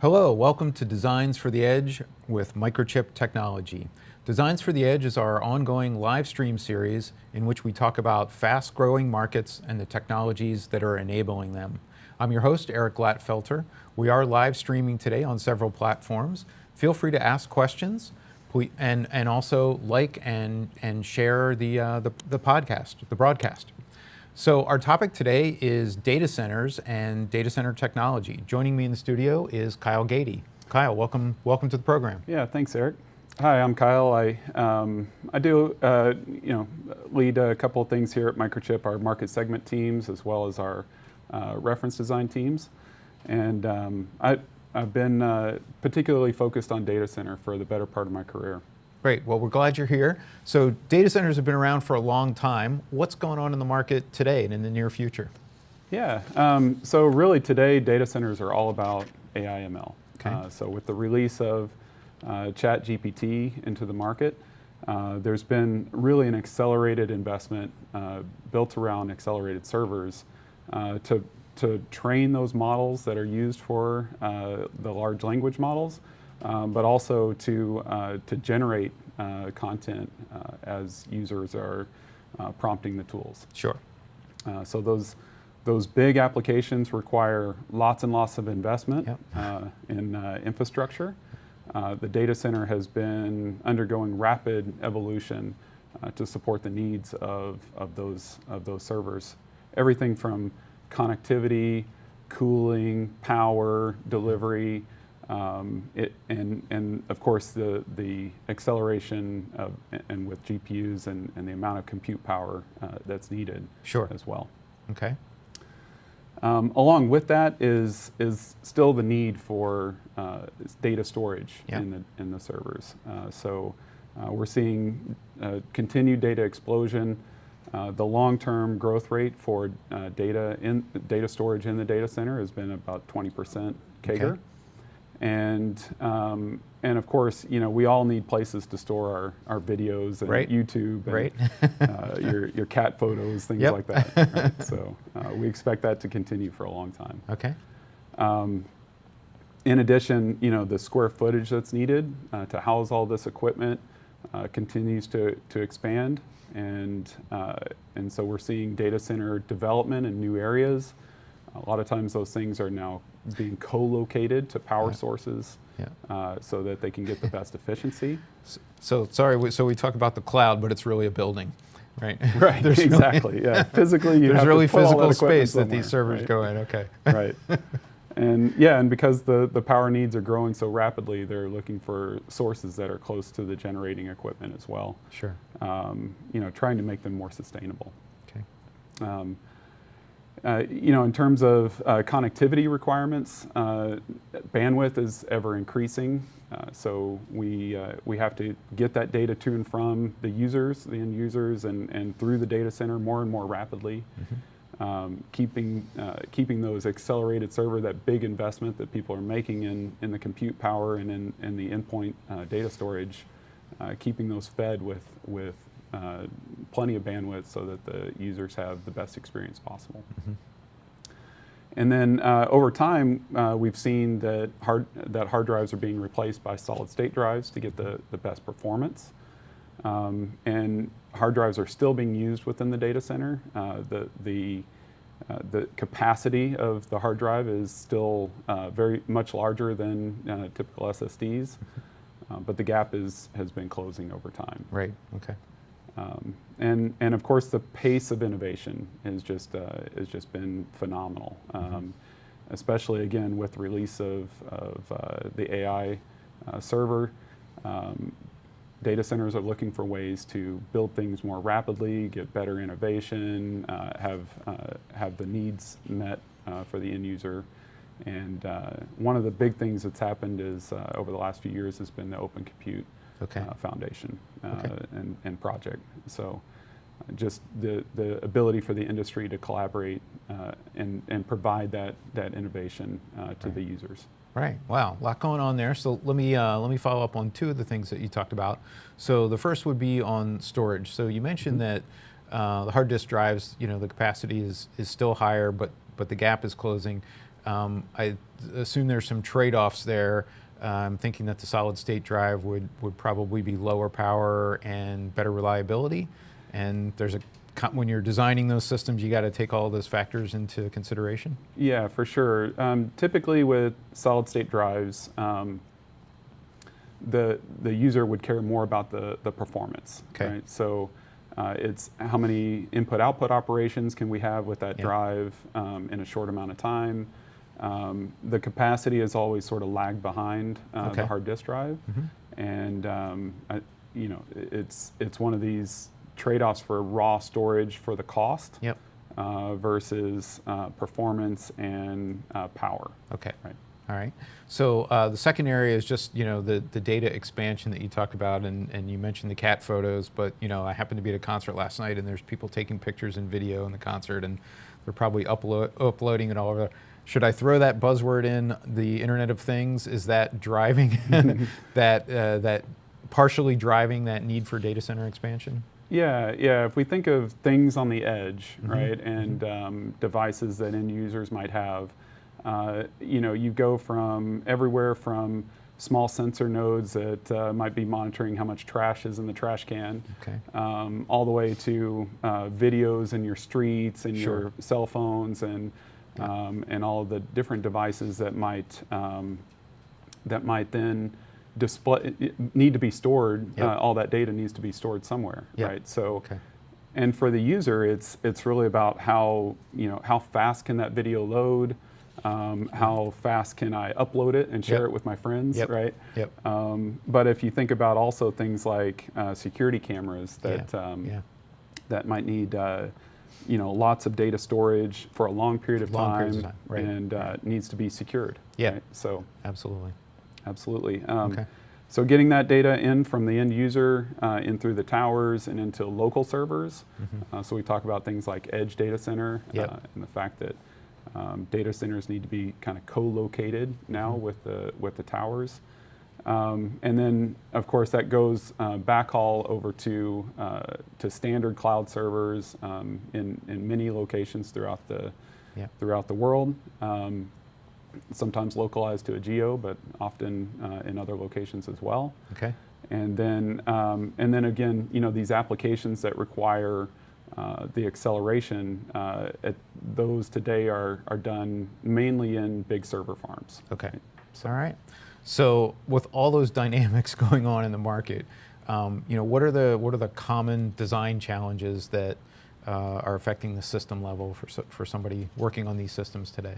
Hello, welcome to Designs for the Edge with Microchip Technology. Designs for the Edge is our ongoing live stream series in which we talk about fast-growing markets and the technologies that are enabling them. I'm your host, Eric Glatfelter. We are live streaming today on several platforms. Feel free to ask questions and also like and share the podcast, the broadcast. So our topic today is data centers and data center technology. Joining me in the studio is Kyle Gady. Kyle, welcome to the program. Yeah, thanks, Eric. Hi, I'm Kyle. I do lead a couple of things here at Microchip, our market segment teams as well as our reference design teams, and I've been particularly focused on data center for the better part of my career. Great. Well, we're glad you're here. So data centers have been around for a long time. What's going on in the market today and in the near future? Yeah. So really today, data centers are all about AI ML. Okay. So with the release of ChatGPT into the market, there's been really an accelerated investment built around accelerated servers to train those models that are used for the large language models, but also to generate content as users are prompting the tools. Sure. So those big applications require lots and lots of investment. Yep. In infrastructure. The data center has been undergoing rapid evolution to support the needs of those servers. Everything from connectivity, cooling, power, delivery, and of course the acceleration of, and with GPUs and the amount of compute power that's needed. Sure. As well. Okay. Along with that is still the need for data storage. Yep. in the servers. So we're seeing continued data explosion. The long-term growth rate for data storage in the data center has been about 20% CAGR. Okay. And of course, we all need places to store our videos and Right. YouTube and Right. your cat photos, things Yep. like that. Right? So we expect that to continue for a long time. Okay. In addition, the square footage that's needed to house all this equipment continues to expand, and so we're seeing data center development in new areas. A lot of times those things are now being co-located to power sources. Yeah. So that they can get the best efficiency. So we talk about the cloud, but it's really a building, right? Right, exactly, yeah. Physically, you there's have really to put all physical that equipment space that these somewhere, servers right? go in, okay. Right. And because the power needs are growing so rapidly, they're looking for sources that are close to the generating equipment as well. Sure. Trying to make them more sustainable. Okay. In terms of connectivity requirements, bandwidth is ever increasing. So we have to get that data to and from the end users, and through the data center more and more rapidly. Mm-hmm. Keeping those accelerated server, that big investment that people are making in the compute power and in the endpoint data storage, keeping those fed with plenty of bandwidth so that the users have the best experience possible. Mm-hmm. And then over time, we've seen that hard drives are being replaced by solid state drives to get the best performance. And hard drives are still being used within the data center. The capacity of the hard drive is still very much larger than typical SSDs, but the gap has been closing over time. Right. Okay. And of course, the pace of innovation has just been phenomenal, especially again with the release of the AI server. Data centers are looking for ways to build things more rapidly, get better innovation, have the needs met for the end user. And one of the big things that's happened is over the last few years has been the Open Compute Foundation and project. So just the ability for the industry to collaborate and provide that innovation to the users. Right. Wow. A lot going on there. So let me follow up on two of the things that you talked about. So the first would be on storage. So you mentioned that the hard disk drives, the capacity is still higher, but the gap is closing. I assume there's some trade-offs there. I'm thinking that the solid-state drive would probably be lower power and better reliability. And there's when you're designing those systems, you got to take all those factors into consideration. Yeah, for sure. Typically with solid-state drives, the user would care more about the performance. Okay. Right? So it's how many input-output operations can we have with that drive in a short amount of time. The capacity is always sort of lagged behind the hard disk drive, and it's one of these trade-offs for raw storage for the cost versus performance and power. Okay. Right. All right. So the second area is just the data expansion that you talked about, and you mentioned the cat photos. But I happened to be at a concert last night, and there's people taking pictures and video in the concert, and they're probably uploading it all over. Should I throw that buzzword in, the Internet of Things? Is that driving that partially driving that need for data center expansion? Yeah. If we think of things on the edge, right, and devices that end users might have, you go from everywhere from small sensor nodes that might be monitoring how much trash is in the trash can, all the way to videos in your streets and your cell phones and all of the different devices that might then need to be stored. All that data needs to be stored somewhere, right? So, and for the user, it's really about how fast can that video load, how fast can I upload it and share it with my friends, right? But if you think about also things like security cameras that might need lots of data storage for a long period of time, and needs to be secured. Right? So absolutely. So getting that data in from the end user in through the towers and into local servers. So we talk about things like edge data center and the fact that data centers need to be kind of co-located now with the towers. And then, of course, that goes backhaul over to standard cloud servers in many locations throughout the world. Sometimes localized to a geo, but often in other locations as well. Okay. And then again, these applications that require the acceleration, those today are done mainly in big server farms. Okay. Right? So. All right. So with all those dynamics going on in the market, what are the common design challenges that are affecting the system level for somebody working on these systems today?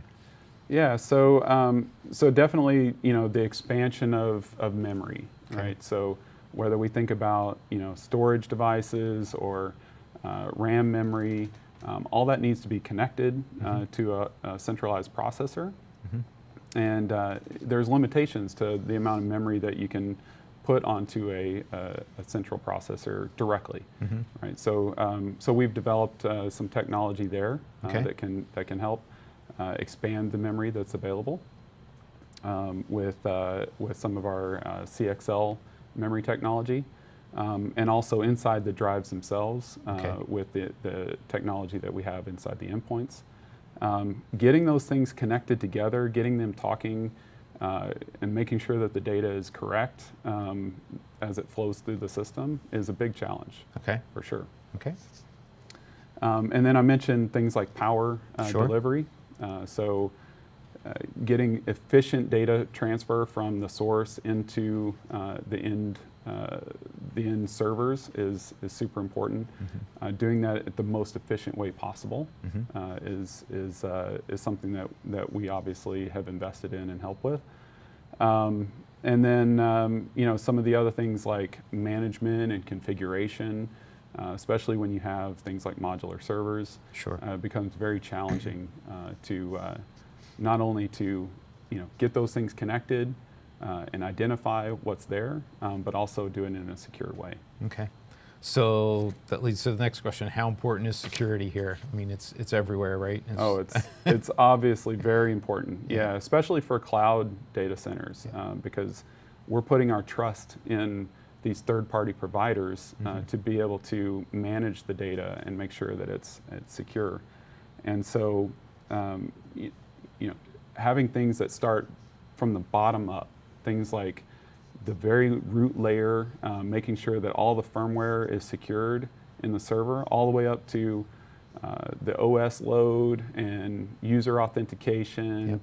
Yeah. So definitely, the expansion of memory, right? So whether we think about storage devices or RAM memory, all that needs to be connected to a centralized processor. And there's limitations to the amount of memory that you can put onto a central processor directly, right? So we've developed some technology there that can help expand the memory that's available with some of our CXL memory technology, and also inside the drives themselves with the technology that we have inside the endpoints. Getting those things connected together, getting them talking, and making sure that the data is correct as it flows through the system is a big challenge. Okay. For sure. Okay. And then I mentioned things like power delivery. So getting efficient data transfer from the source into the end servers is super important. Doing that at the most efficient way possible is something that we obviously have invested in and help with. And then some of the other things like management and configuration, especially when you have things like modular servers, becomes very challenging to not only to get those things connected and identify what's there, but also do it in a secure way. Okay. So that leads to the next question: how important is security here? I mean, it's everywhere, right? It's obviously very important. Yeah, especially for cloud data centers, because we're putting our trust in these third-party providers to be able to manage the data and make sure that it's secure. And so, having things that start from the bottom up, things like the very root layer, making sure that all the firmware is secured in the server, all the way up to the OS load and user authentication,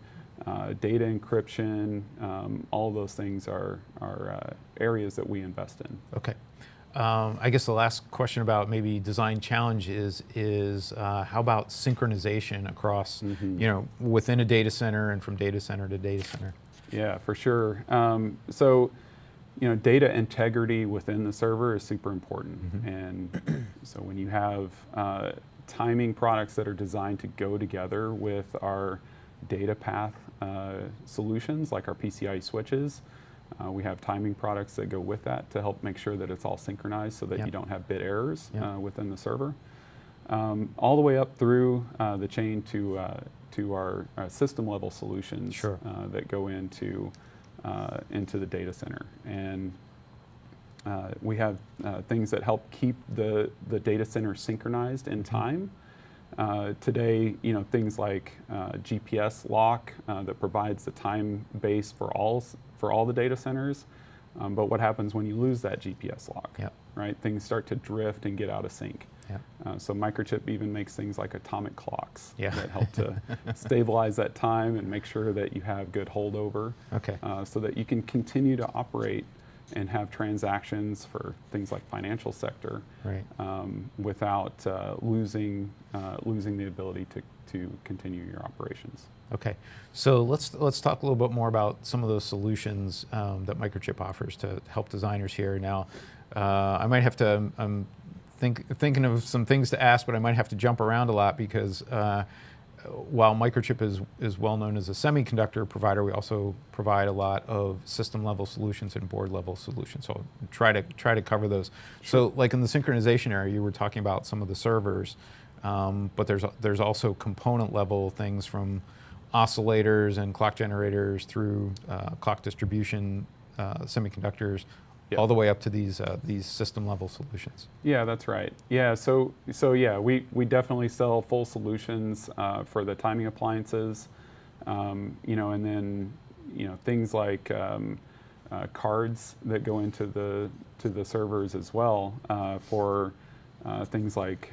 data encryption. All of those things are areas that we invest in. Okay. I guess the last question about maybe design challenge is how about synchronization across, within a data center and from data center to data center? Yeah, for sure. So, data integrity within the server is super important. And so when you have timing products that are designed to go together with our data path solutions, like our PCIe switches, we have timing products that go with that to help make sure that it's all synchronized so that you don't have bit errors within the server. All the way up through the chain to our system level solutions that go into the data center. And we have things that help keep the data center synchronized in time. Today, things like GPS lock that provides the time base for all the data centers. But what happens when you lose that GPS lock? Right? Things start to drift and get out of sync. So Microchip even makes things like atomic clocks that help to stabilize that time and make sure that you have good holdover, so that you can continue to operate and have transactions for things like financial sector without losing the ability to continue your operations. Okay, so let's talk a little bit more about some of those solutions that Microchip offers to help designers here. Now, I might have to thinking of some things to ask, but I might have to jump around a lot because while Microchip is well known as a semiconductor provider, we also provide a lot of system level solutions and board level solutions. So I'll try to cover those. So like in the synchronization area, you were talking about some of the servers, but there's also component level things from oscillators and clock generators through clock distribution semiconductors, all the way up to these system level solutions. Yeah, that's right. Yeah, so yeah, we definitely sell full solutions for the timing appliances, and then things like cards that go into the servers as well for things like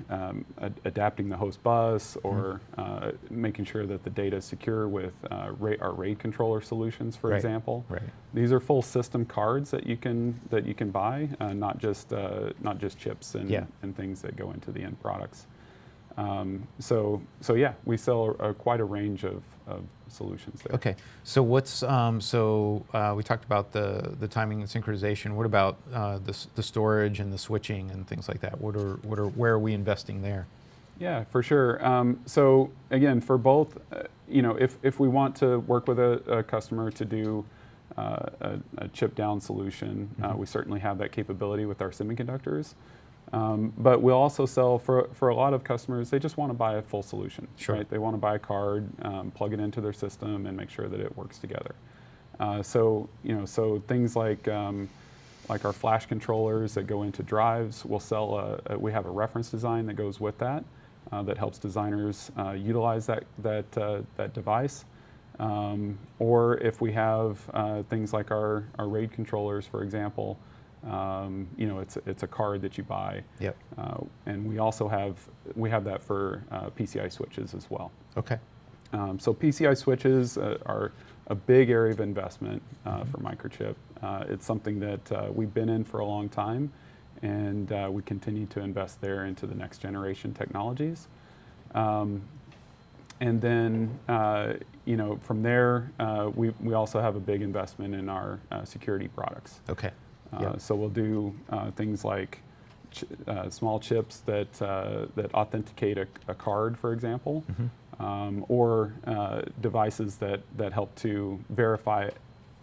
adapting the host bus or making sure that the data is secure with our RAID controller solutions, for example. These are full system cards that you can buy, not just chips and things that go into the end products. So yeah, we sell quite a range of solutions there. Okay, so what's we talked about the timing and synchronization. What about the storage and the switching and things like that? Where are we investing there? Yeah, for sure. So again, for both, if we want to work with a customer to do a chip down solution, we certainly have that capability with our semiconductors. But we'll also sell for a lot of customers, they just want to buy a full solution. Right? They want to buy a card, plug it into their system, and make sure that it works together. So things like our flash controllers that go into drives, we'll sell. We have a reference design that goes with that that helps designers utilize that device. Or if we have things like our RAID controllers, for example. It's a card that you buy, and we also have that for PCI switches as well. Okay. So PCI switches are a big area of investment for Microchip. It's something that we've been in for a long time, and we continue to invest there into the next generation technologies. And then from there, we also have a big investment in our security products. Okay. So we'll do things like small chips that authenticate a card, for example, or devices that help to verify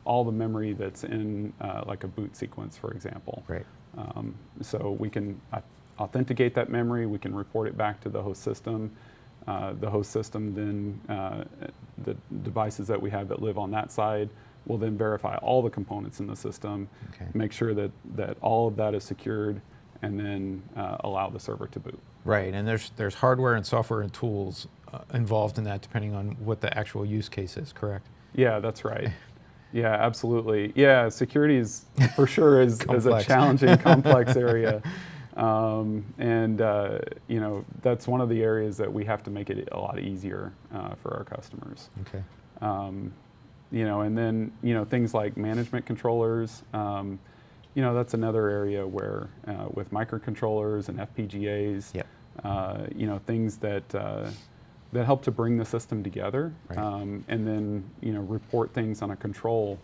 all the memory that's in like a boot sequence, for example. So we can authenticate that memory, we can report it back to the host system. The host system then, the devices that we have that live on that side, will then verify all the components in the system, make sure that all of that is secured, and then allow the server to boot. Right, and there's hardware and software and tools involved in that depending on what the actual use case is, correct? Yeah, that's right. Yeah, absolutely. Yeah, security is for sure is a challenging, complex area. You know, that's one of the areas that we have to make it a lot easier for our customers. Okay. You know, and then, you know, things like management controllers, you know, that's another area where with microcontrollers and FPGAs, Yep. You know, things that that help to bring the system together, Right. and then, you know, report things on a control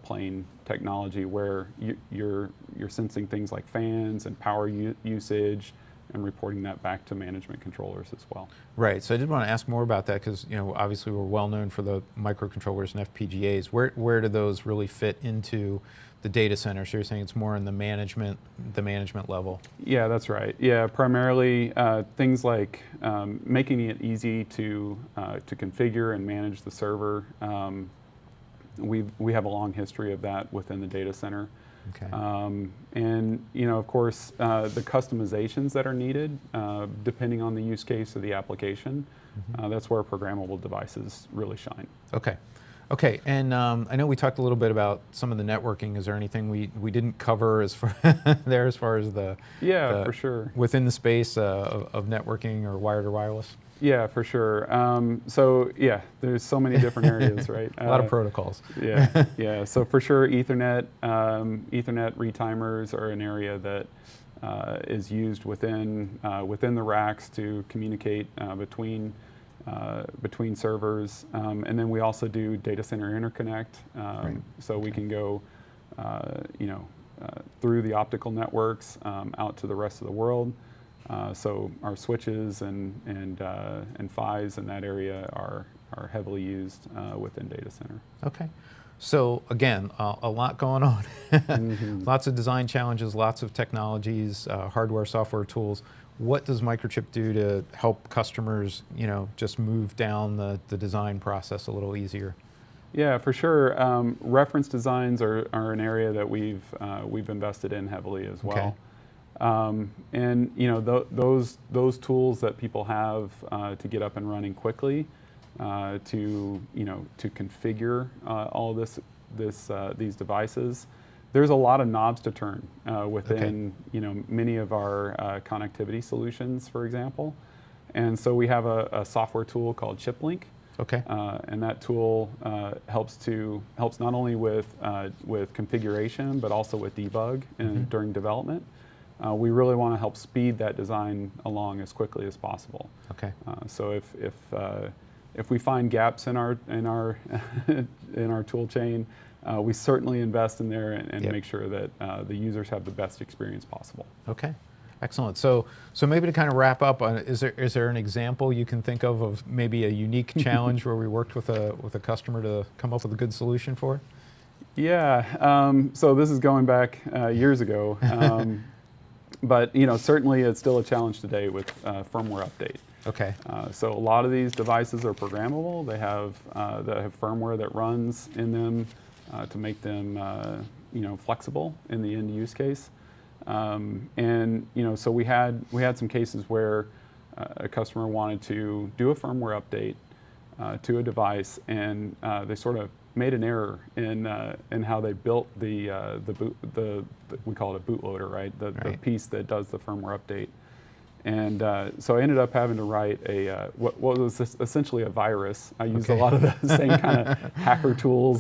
plane technology where you're sensing things like fans and power usage and reporting that back to management controllers as well. Right, so I did want to ask more about that because, you know, obviously we're well known for the microcontrollers and FPGAs. Where do those really fit into the data center? So you're saying it's more in the management level? Yeah, that's right. Yeah, primarily things like making it easy to configure and manage the server. We have a long history of that within the data center. Okay. And, you know, of course, the customizations that are needed, depending on the use case of the application, that's where programmable devices really shine. Okay. Okay, and I know we talked a little bit about some of the networking. Is there anything we didn't cover as far as far as the for sure, within the space of networking or wired or wireless? Yeah, for sure. So yeah, there's so many different areas, right? A lot of protocols. Yeah, yeah. So for sure, Ethernet retimers are an area that is used within the racks to communicate between servers, and then we also do data center interconnect. Right. So we can go, you know, through the optical networks out to the rest of the world. So our switches and PHYs in that area are heavily used within data center. Okay. So again, a lot going on. Lots of design challenges, lots of technologies, hardware, software tools. What does Microchip do to help customers, you know, just move down the design process a little easier? Yeah, for sure. Reference designs are an area that we've invested in heavily as well. Okay. And you know, those tools that people have to get up and running quickly, to configure all these devices. There's a lot of knobs to turn within you know, many of our connectivity solutions, for example. And so we have a software tool called ChipLink. Okay. And that tool helps not only with configuration, but also with debug and during development. We really want to help speed that design along as quickly as possible. Okay. So if we find gaps in our in our tool chain, we certainly invest in there and make sure that the users have the best experience possible. Okay. Excellent. So maybe to kind of wrap up, is there an example you can think of maybe a unique challenge where we worked with a customer to come up with a good solution for it? Yeah. So this is going back years ago, but you know, certainly it's still a challenge today with firmware update. Okay. So a lot of these devices are programmable. They have firmware that runs in them to make them you know, flexible in the end use case. And you know, so we had some cases where a customer wanted to do a firmware update to a device, and they sort of made an error in how they built the we call it a bootloader, right? The piece that does the firmware update. And so I ended up having to write what was essentially a virus. I used a lot of the same kind of hacker tools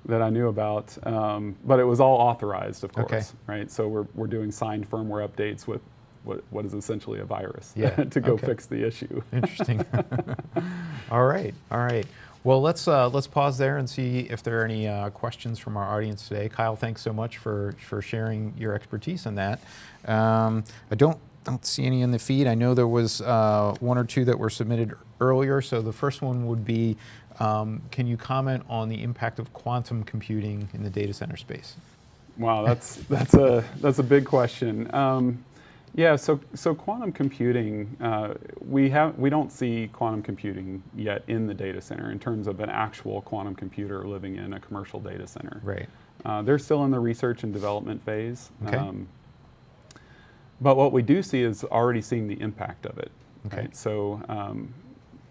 that I knew about, but it was all authorized, of course, right? So we're doing signed firmware updates with what is essentially a virus to go fix the issue. Interesting. All right. Well, let's pause there and see if there are any questions from our audience today. Kyle, thanks so much for sharing your expertise in that. I don't see any in the feed. I know there was one or two that were submitted earlier. So the first one would be, can you comment on the impact of quantum computing in the data center space? Wow, that's a big question. Yeah, so quantum computing, we don't see quantum computing yet in the data center in terms of an actual quantum computer living in a commercial data center. Right. They're still in the research and development phase. Okay. But what we do see is already seeing the impact of it. Okay. Right? So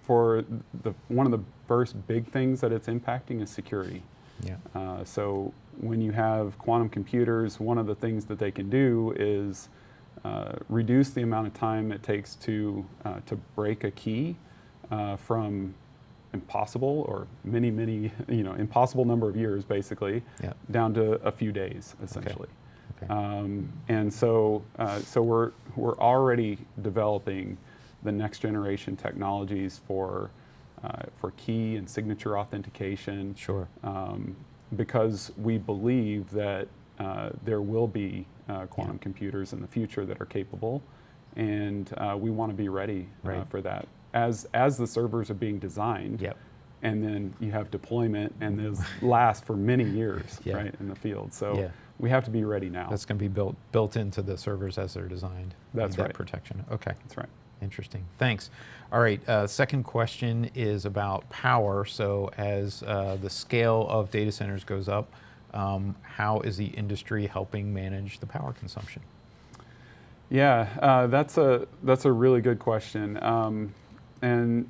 for one of the first big things that it's impacting is security. Yeah. So when you have quantum computers, one of the things that they can do is reduce the amount of time it takes to break a key from impossible or many, impossible number of years, basically, Yeah. down to a few days, essentially. Okay. And so we're already developing the next generation technologies for key and signature authentication. Sure. Because we believe that there will be quantum computers in the future that are capable, and we want to be ready for that. As the servers are being designed, Yep. and then you have deployment, and those last for many years, Yeah. right, in the field. So Yeah. we have to be ready now. That's going to be built into the servers as they're designed. That's Need that right. protection. Okay. That's right. Interesting. Thanks. All right. Second question is about power. So as the scale of data centers goes up, how is the industry helping manage the power consumption? Yeah, that's a really good question. And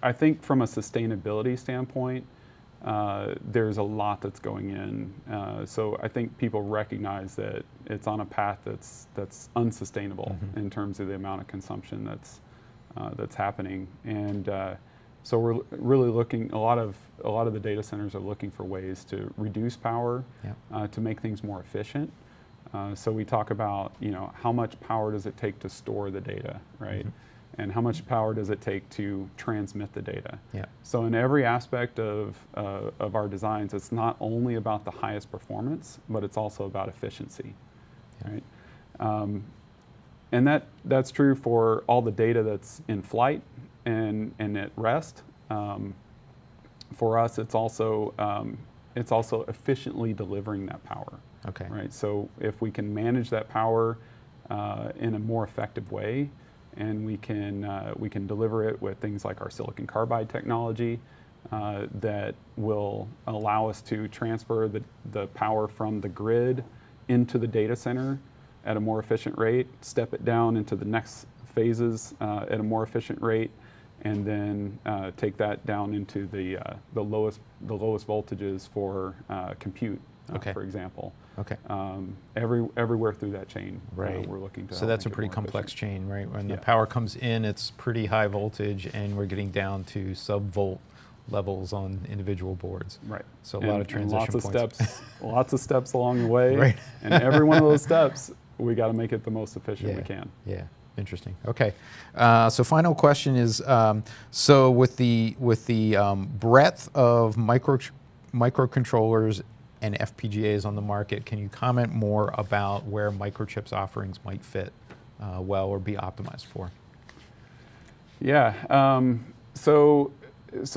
I think from a sustainability standpoint, there's a lot that's going in. So I think people recognize that it's on a path that's unsustainable in terms of the amount of consumption that's happening. And so we're really looking. A lot of the data centers are looking for ways to reduce power, to make things more efficient. So we talk about how much power does it take to store the data, right? And how much power does it take to transmit the data? Yeah. So in every aspect of our designs, it's not only about the highest performance, but it's also about efficiency, right? And that's true for all the data that's in flight and at rest. For us, it's also efficiently delivering that power. Okay. Right. So if we can manage that power in a more effective way, and we can deliver it with things like our silicon carbide technology that will allow us to transfer the power from the grid into the data center at a more efficient rate, step it down into the next phases at a more efficient rate, and then take that down into the lowest voltages for compute, for example. Okay. Everywhere through that chain, Right. We're looking to. So that's a make it pretty more complex efficient. chain, right? When the Yeah. power comes in, it's pretty high voltage, and we're getting down to sub-volt levels on individual boards. Right. So a lot of transition lots of points. steps, lots of steps along the way, Right. and every one of those steps, we got to make it the most efficient we can. Yeah. Interesting. Okay. So final question is, so with the breadth of microcontrollers and FPGAs on the market, can you comment more about where Microchip's offerings might fit well or be optimized for? Yeah. So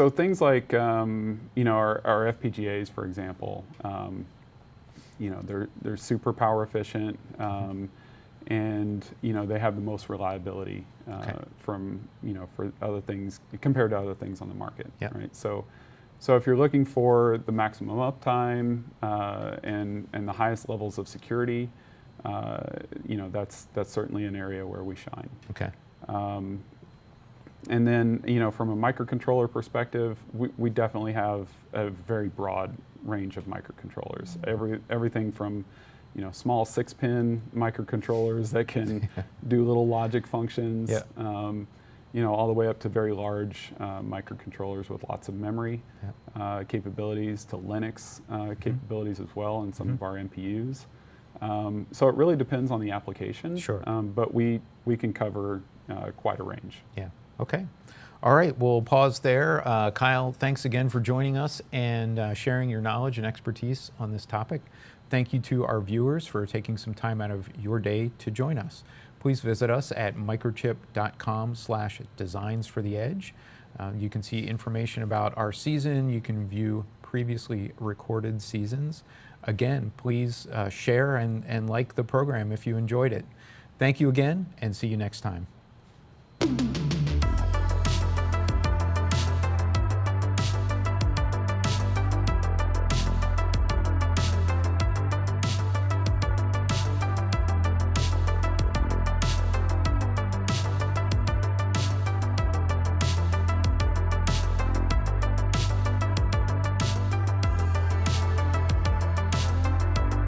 things like our FPGAs, for example, they're super power efficient, and they have the most reliability from for other things compared to other things on the market. Yeah. Right. So if you're looking for the maximum uptime and the highest levels of security, that's certainly an area where we shine. Okay. And then from a microcontroller perspective, we definitely have a very broad range of microcontrollers. Everything from small 6-pin microcontrollers that can do little logic functions. Yeah. All the way up to very large microcontrollers with lots of memory capabilities, to Linux capabilities as well, and some of our MPUs. So it really depends on the application. Sure. But we can cover quite a range. Yeah. Okay. All right. We'll pause there. Kyle, thanks again for joining us and sharing your knowledge and expertise on this topic. Thank you to our viewers for taking some time out of your day to join us. Please visit us at microchip.com/designs-for-the-edge. You can see information about our season. You can view previously recorded seasons. Again, please share and like the program if you enjoyed it. Thank you again, and see you next time.